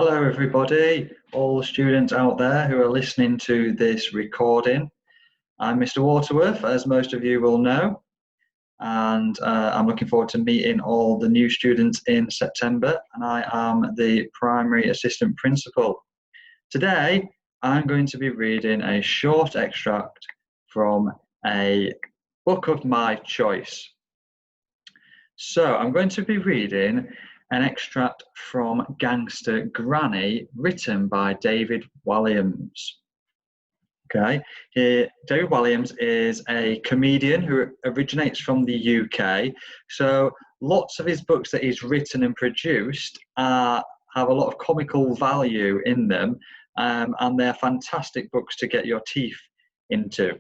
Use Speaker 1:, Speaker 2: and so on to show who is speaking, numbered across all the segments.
Speaker 1: Hello, everybody, all the students out there who are listening to this recording. I'm Mr Waterworth, as most of you will know, and I'm looking forward to meeting all the new students in September, and I am the primary assistant principal. Today, I'm going to be reading a short extract from a book of my choice. So I'm going to be reading an extract from Gangster Granny, written by David Walliams. Okay, David Walliams is a comedian who originates from the UK. So lots of his books that he's written and produced have a lot of comical value in them, and they're fantastic books to get your teeth into.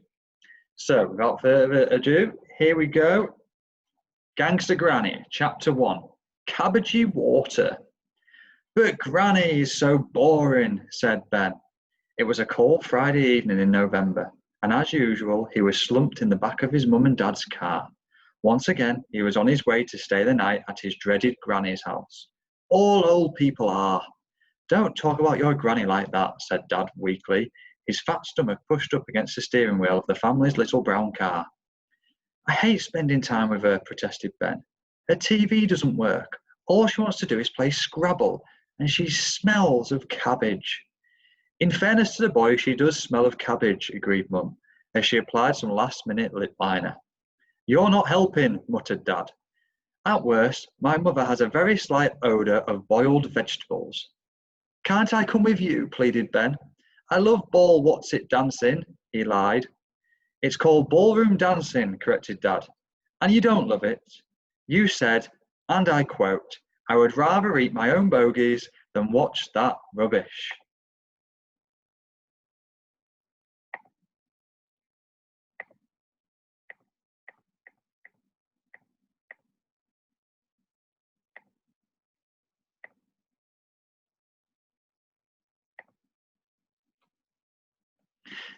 Speaker 1: So without further ado, here we go. Gangster Granny, Chapter 1. Cabbagey water. But Granny is so boring, said Ben. It was a cold Friday evening in November, and as usual, he was slumped in the back of his mum and dad's car. Once again, he was on his way to stay the night at his dreaded granny's house. All old people are. Don't talk about your granny like that, said Dad weakly, his fat stomach pushed up against the steering wheel of the family's little brown car. I hate spending time with her, protested Ben. Her TV doesn't work. All she wants to do is play Scrabble, and she smells of cabbage. In fairness to the boy, she does smell of cabbage, agreed Mum, as she applied some last-minute lip liner. You're not helping, muttered Dad. At worst, my mother has a very slight odour of boiled vegetables. Can't I come with you, pleaded Ben. I love ball what's-it dancing, he lied. It's called ballroom dancing, corrected Dad. And you don't love it. You said, and I quote, I would rather eat my own bogies than watch that rubbish.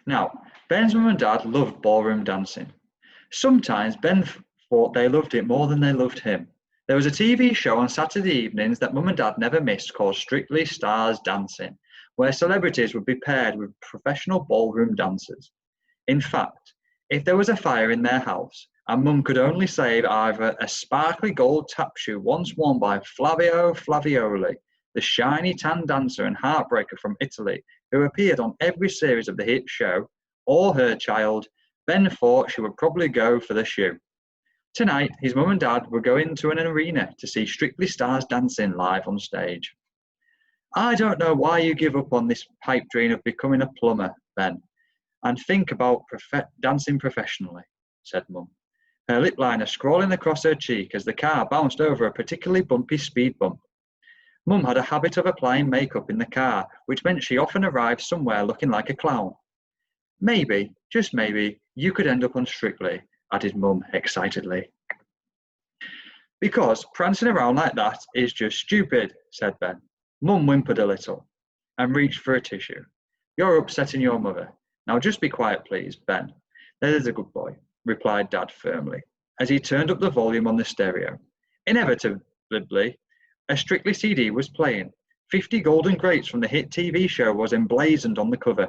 Speaker 1: Now, Ben's mum and dad loved ballroom dancing. Sometimes Ben thought they loved it more than they loved him. There was a TV show on Saturday evenings that mum and dad never missed called Strictly Stars Dancing, where celebrities would be paired with professional ballroom dancers. In fact, if there was a fire in their house and mum could only save either a sparkly gold tap shoe once worn by Flavio Flavioli, the shiny tan dancer and heartbreaker from Italy, who appeared on every series of the hit show, or her child, Ben thought she would probably go for the shoe. Tonight, his mum and dad were going to an arena to see Strictly Stars Dancing live on stage. I don't know why you give up on this pipe dream of becoming a plumber, Ben, and think about dancing professionally, said Mum, her lip liner scrawling across her cheek as the car bounced over a particularly bumpy speed bump. Mum had a habit of applying makeup in the car, which meant she often arrived somewhere looking like a clown. Maybe, just maybe, you could end up on Strictly, added Mum excitedly. Because prancing around like that is just stupid, said Ben. Mum whimpered a little and reached for a tissue. You're upsetting your mother. Now just be quiet, please, Ben. There's a good boy, replied Dad firmly, as he turned up the volume on the stereo. Inevitably, a Strictly CD was playing. 50 Golden Grapes from the hit TV show was emblazoned on the cover.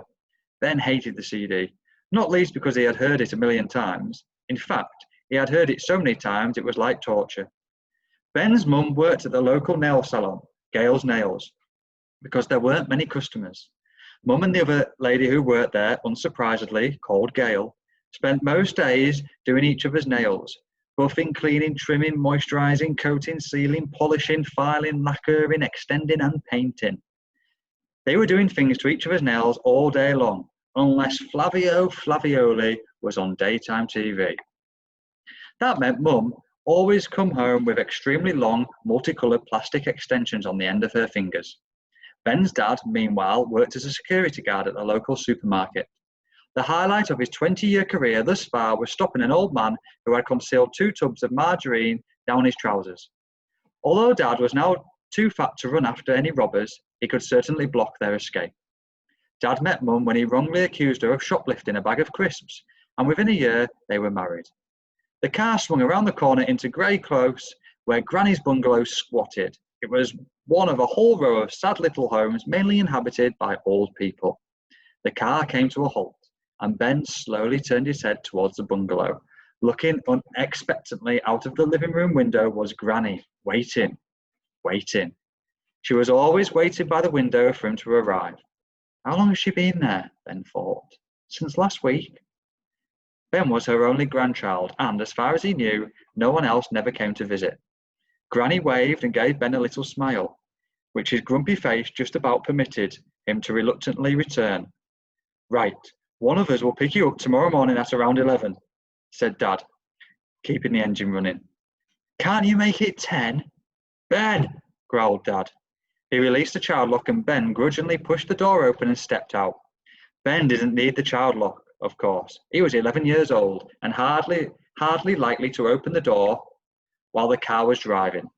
Speaker 1: Ben hated the CD, not least because he had heard it a million times. In fact, he had heard it so many times it was like torture. Ben's mum worked at the local nail salon, Gail's Nails, because there weren't many customers. Mum and the other lady who worked there, unsurprisingly, called Gail, spent most days doing each other's nails, buffing, cleaning, trimming, moisturising, coating, sealing, polishing, filing, lacquering, extending and painting. They were doing things to each other's nails all day long, unless Flavio Flavioli was on daytime TV. That meant Mum always come home with extremely long, multicoloured plastic extensions on the end of her fingers. Ben's dad, meanwhile, worked as a security guard at the local supermarket. The highlight of his 20-year career thus far was stopping an old man who had concealed 2 tubs of margarine down his trousers. Although Dad was now too fat to run after any robbers, he could certainly block their escape. Dad met Mum when he wrongly accused her of shoplifting a bag of crisps, and within a year they were married. The car swung around the corner into Grey Close, where Granny's bungalow squatted. It was one of a whole row of sad little homes mainly inhabited by old people. The car came to a halt, and Ben slowly turned his head towards the bungalow. Looking unexpectedly out of the living room window was Granny, waiting. She was always waiting by the window for him to arrive. How long has she been there? Ben thought. Since last week. Ben was her only grandchild, and as far as he knew, no one else never came to visit. Granny waved and gave Ben a little smile, which his grumpy face just about permitted him to reluctantly return. Right, one of us will pick you up tomorrow morning at around 11, said Dad, keeping the engine running. Can't you make it 10? Ben, growled Dad. He released the child lock and Ben grudgingly pushed the door open and stepped out. Ben didn't need the child lock, of course. He was 11 years old and hardly likely to open the door while the car was driving.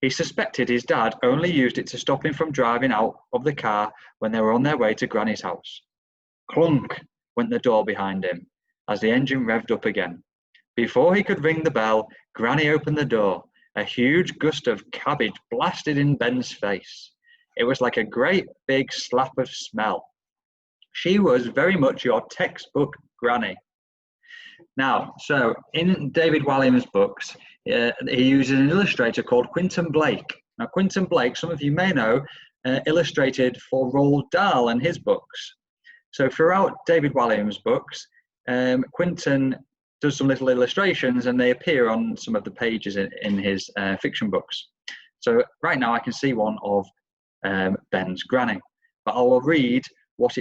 Speaker 1: He suspected his dad only used it to stop him from driving out of the car when they were on their way to Granny's house. Clunk went the door behind him as the engine revved up again. Before he could ring the bell, Granny opened the door. A huge gust of cabbage blasted in Ben's face. It was like a great big slap of smell. She was very much your textbook Granny. Now, so in David Walliams' books, he uses an illustrator called Quentin Blake. Now, Quentin Blake, some of you may know, illustrated for Roald Dahl and his books. So throughout David Walliams' books, Quentin does some little illustrations and they appear on some of the pages in his fiction books. So right now I can see one of Ben's Granny, but I will read what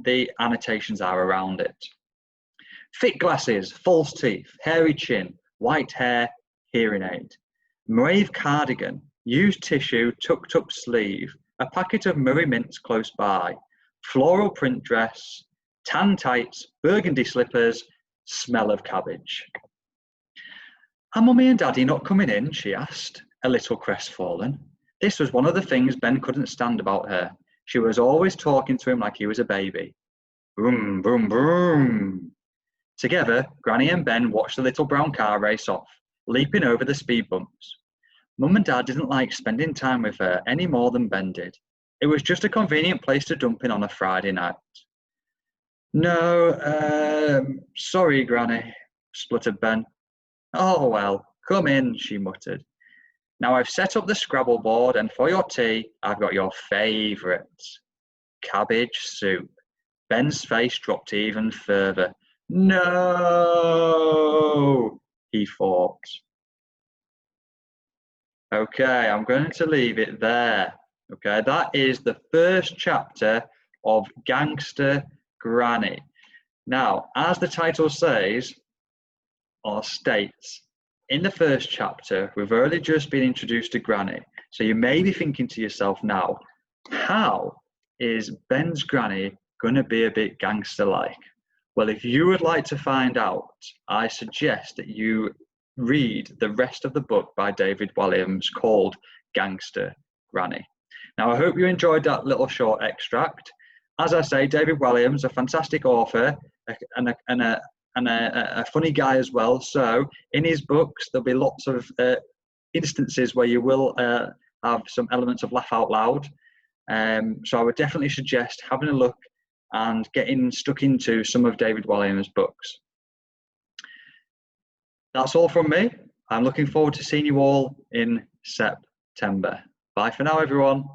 Speaker 1: the annotations are around it. Thick glasses, false teeth, hairy chin, white hair, hearing aid. Mauve cardigan, used tissue, tucked up sleeve, a packet of Murray mints close by, floral print dress, tan tights, burgundy slippers, smell of cabbage. Are Mummy and Daddy not coming in? She asked, a little crestfallen. This was one of the things Ben couldn't stand about her. She was always talking to him like he was a baby. Boom, boom, boom. Together, Granny and Ben watched the little brown car race off, leaping over the speed bumps. Mum and Dad didn't like spending time with her any more than Ben did. It was just a convenient place to dump in on a Friday night. No, sorry, Granny, spluttered Ben. Oh, well, come in, she muttered. Now I've set up the Scrabble board, and for your tea, I've got your favourite, cabbage soup. Ben's face dropped even further. No, he thought. Okay, I'm going to leave it there. Okay, that is the first chapter of Gangster Granny. Now, as the title says, or states, in the first chapter, we've only just been introduced to Granny. So you may be thinking to yourself now, how is Ben's Granny going to be a bit gangster-like? Well, if you would like to find out, I suggest that you read the rest of the book by David Walliams called Gangster Granny. Now, I hope you enjoyed that little short extract. As I say, David Walliams, a fantastic author and a funny guy as well. So in his books, there'll be lots of instances where you will have some elements of laugh out loud. So I would definitely suggest having a look and getting stuck into some of David Walliams' books. That's all from me. I'm looking forward to seeing you all in September. Bye for now, everyone.